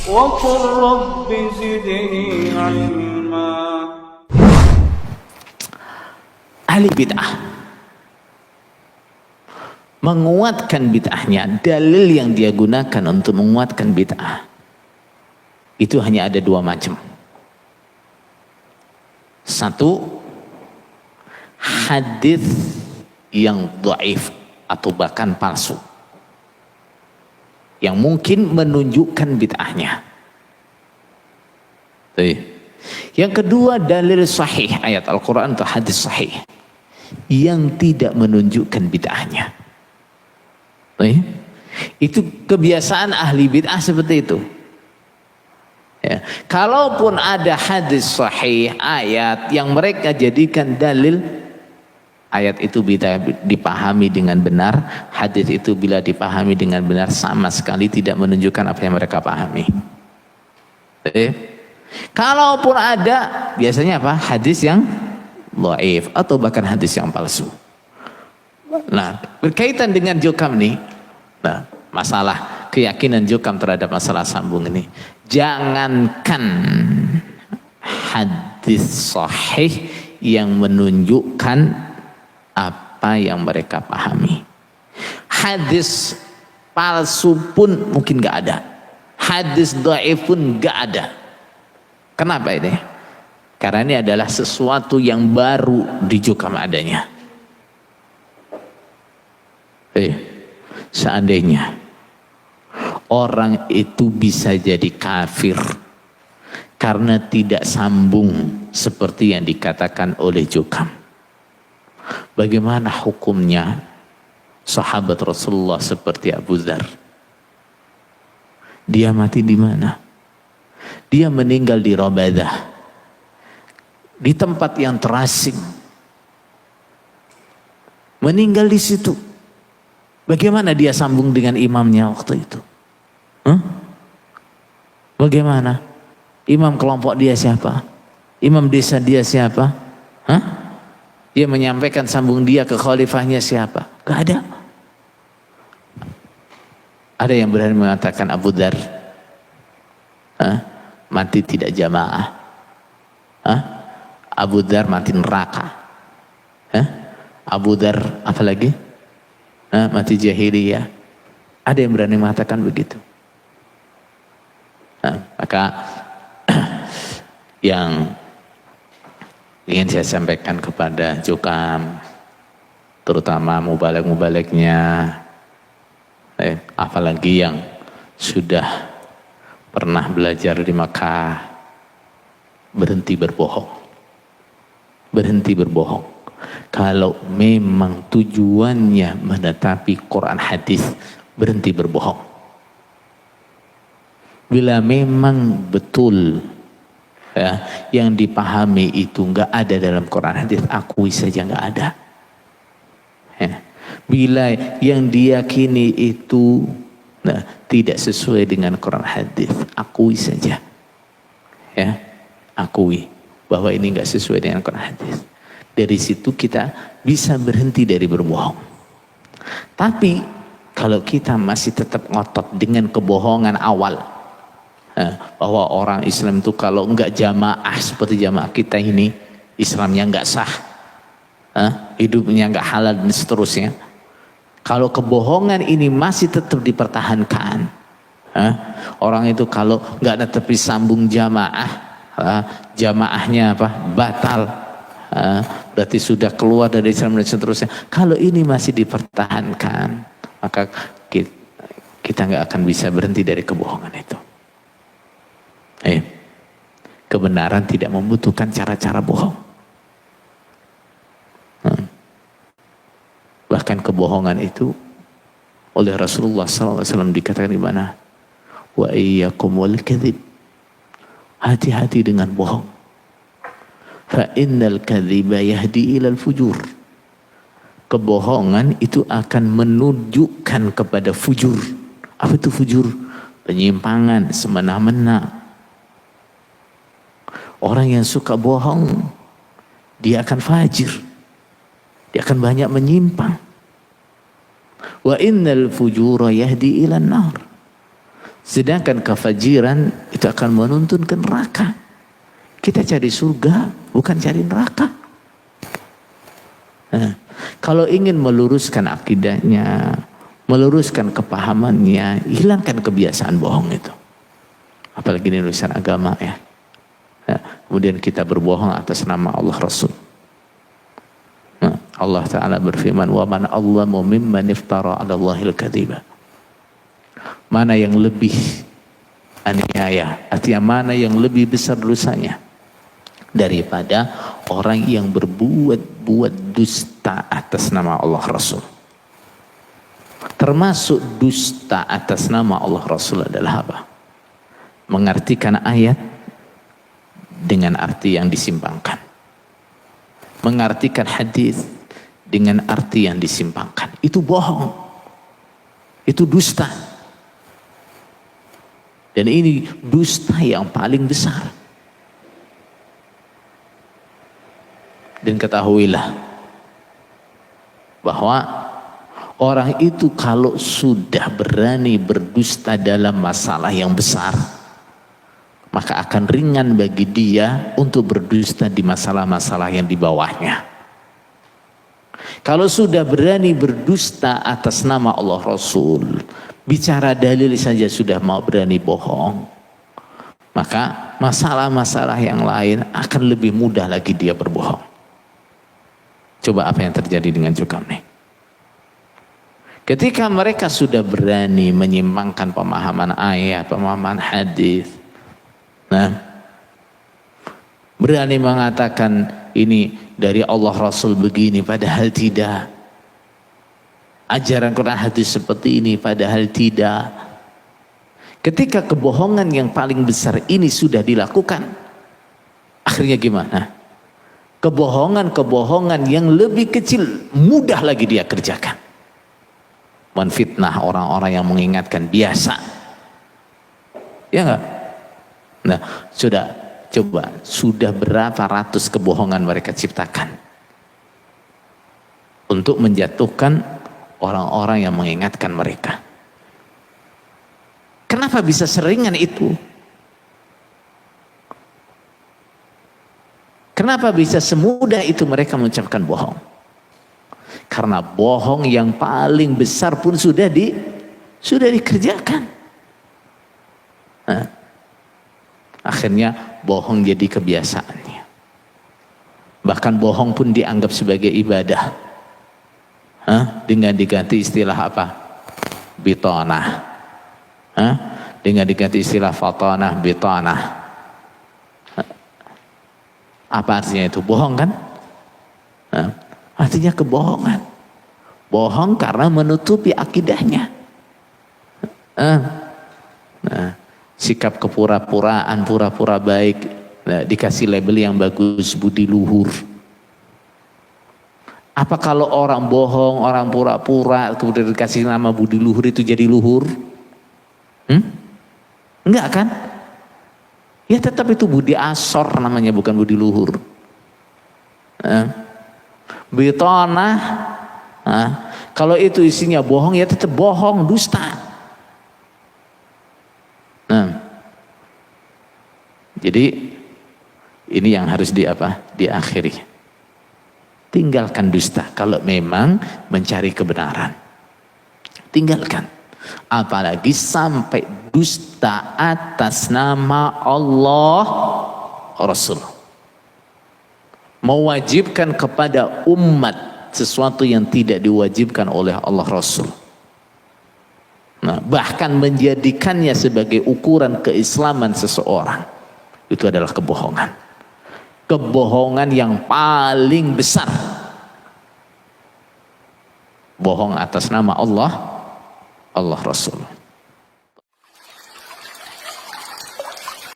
وقل رب زدني علما. Ahli bid'ah menguatkan bid'ahnya, dalil yang dia gunakan untuk menguatkan bid'ah itu hanya ada dua macam. Satu, hadis yang dhaif atau bahkan palsu yang mungkin menunjukkan bid'ahnya. Yang kedua, dalil sahih, ayat Al-Quran atau hadis sahih yang tidak menunjukkan bid'ahnya. Itu kebiasaan ahli bid'ah seperti itu. Ya. Kalaupun ada hadis sahih, ayat yang mereka jadikan dalil, ayat itu bila dipahami dengan benar, hadis itu bila dipahami dengan benar sama sekali tidak menunjukkan apa yang mereka pahami. Kalaupun ada, biasanya apa? Hadis yang dhaif atau bahkan hadis yang palsu. Nah, berkaitan dengan Jukam nih, nah, masalah keyakinan Jukam terhadap masalah sambung ini, jangankan hadis sahih yang menunjukkan apa yang mereka pahami, hadis palsu pun mungkin gak ada, hadis dhaif pun gak ada. Kenapa ini? Karena ini adalah sesuatu yang baru di Jukam adanya. Seandainya orang itu bisa jadi kafir karena tidak sambung seperti yang dikatakan oleh Jukam, bagaimana hukumnya sahabat Rasulullah seperti Abu Dzar? Dia mati di mana? Dia meninggal di Rabadah, di tempat yang terasing, meninggal di situ. Bagaimana dia sambung dengan imamnya waktu itu? Bagaimana? Imam kelompok dia siapa? Imam desa dia siapa? Dia menyampaikan sambung dia ke khalifahnya siapa? Gak ada. Ada yang berani mengatakan Abu Dzar mati tidak jamaah? Abu Dzar mati neraka? Abu Dzar apa lagi? Mati jahiliyah? Ada yang berani mengatakan begitu? Maka yang ingin saya sampaikan kepada Jukam, terutama mubalek-mubaleknya, apalagi yang sudah pernah belajar di Makkah, berhenti berbohong. Berhenti berbohong. Kalau memang tujuannya menetapi Quran hadis, berhenti berbohong. Bila memang betul yang dipahami itu nggak ada dalam Quran hadis, akui saja nggak ada. Bila yang diyakini itu tidak sesuai dengan Quran hadis, akui saja. Akui bahwa ini nggak sesuai dengan Quran hadis. Dari situ kita bisa berhenti dari berbohong. Tapi kalau kita masih tetap ngotot dengan kebohongan awal, bahwa orang Islam itu kalau enggak jamaah seperti jamaah kita ini, Islamnya enggak sah, hidupnya enggak halal dan seterusnya. Kalau kebohongan ini masih tetap dipertahankan, orang itu kalau enggak netepi sambung jamaah, jamaahnya apa? Batal. Berarti sudah keluar dari Islam dan seterusnya. Kalau ini masih dipertahankan, maka kita nggak akan bisa berhenti dari kebohongan itu. Kebenaran tidak membutuhkan cara-cara bohong. Bahkan kebohongan itu oleh Rasulullah SAW dikatakan di mana? Wa iyyakum wal kadzib. Hati-hati dengan bohong. Fa innal kadziba yahdi ilal fujur. Kebohongan itu akan menunjukkan kepada fujur. Apa itu fujur? Penyimpangan, semena-mena. Orang yang suka bohong, dia akan fajir. Dia akan banyak menyimpang. Wa innal fujura yahdi ilan nar. Sedangkan kefajiran itu akan menuntun ke neraka. Kita cari surga, bukan cari neraka. Nah, kalau ingin meluruskan akidahnya, meluruskan kepahamannya, hilangkan kebiasaan bohong itu. Apalagi ini urusan agama ya. Nah, kemudian kita berbohong atas nama Allah Rasul. Nah, Allah Ta'ala berfirman, wa man allamu mimman iftara 'ala Allahil kadhiba. Mana yang lebih aniaya, artinya mana yang lebih besar dosanya daripada orang yang berbuat dusta atas nama Allah Rasul. Termasuk dusta atas nama Allah Rasul adalah apa? Mengartikan ayat dengan arti yang disimpangkan. Mengartikan hadis dengan arti yang disimpangkan. Itu bohong. Itu dusta. Dan ini dusta yang paling besar. Dan ketahuilah bahwa orang itu kalau sudah berani berdusta dalam masalah yang besar, maka akan ringan bagi dia untuk berdusta di masalah-masalah yang di bawahnya. Kalau sudah berani berdusta atas nama Allah Rasul, bicara dalil saja sudah mau berani bohong, maka masalah-masalah yang lain akan lebih mudah lagi dia berbohong. Coba apa yang terjadi dengan Zulkarnain. Ketika mereka sudah berani menyimpangkan pemahaman ayat, pemahaman hadis, nah, berani mengatakan ini dari Allah Rasul begini, padahal tidak. Ajaran Quran hadis seperti ini, padahal tidak. Ketika kebohongan yang paling besar ini sudah dilakukan, akhirnya gimana? Kebohongan-kebohongan yang lebih kecil mudah lagi dia kerjakan. Menfitnah orang-orang yang mengingatkan biasa. Ya enggak? Nah, sudah berapa ratus kebohongan mereka ciptakan untuk menjatuhkan orang-orang yang mengingatkan mereka. Kenapa bisa seringan itu? Kenapa bisa semudah itu mereka mengucapkan bohong? Karena bohong yang paling besar pun sudah dikerjakan. Nah, akhirnya bohong jadi kebiasaannya. Bahkan bohong pun dianggap sebagai ibadah. Dengan diganti istilah apa? Bitonah. Dengan diganti istilah fatonah, bitonah. Apa artinya itu? Bohong kan? Artinya kebohongan. Bohong karena menutupi akidahnya. Sikap kepura-puraan, pura-pura baik, dikasih label yang bagus, budi luhur. Apa kalau orang bohong, orang pura-pura, kemudian dikasih nama budi luhur itu jadi luhur? Enggak kan? Ya tetap itu budi asor namanya, bukan budi luhur. Bitonah, kalau itu isinya bohong ya tetap bohong, dusta. Jadi ini yang harus diakhiri. Tinggalkan dusta kalau memang mencari kebenaran. Tinggalkan. Apalagi sampai dusta atas nama Allah Rasul. Mewajibkan kepada umat sesuatu yang tidak diwajibkan oleh Allah Rasul. Nah, bahkan menjadikannya sebagai ukuran keislaman seseorang. Itu adalah kebohongan. Kebohongan yang paling besar. Bohong atas nama Allah Rasul.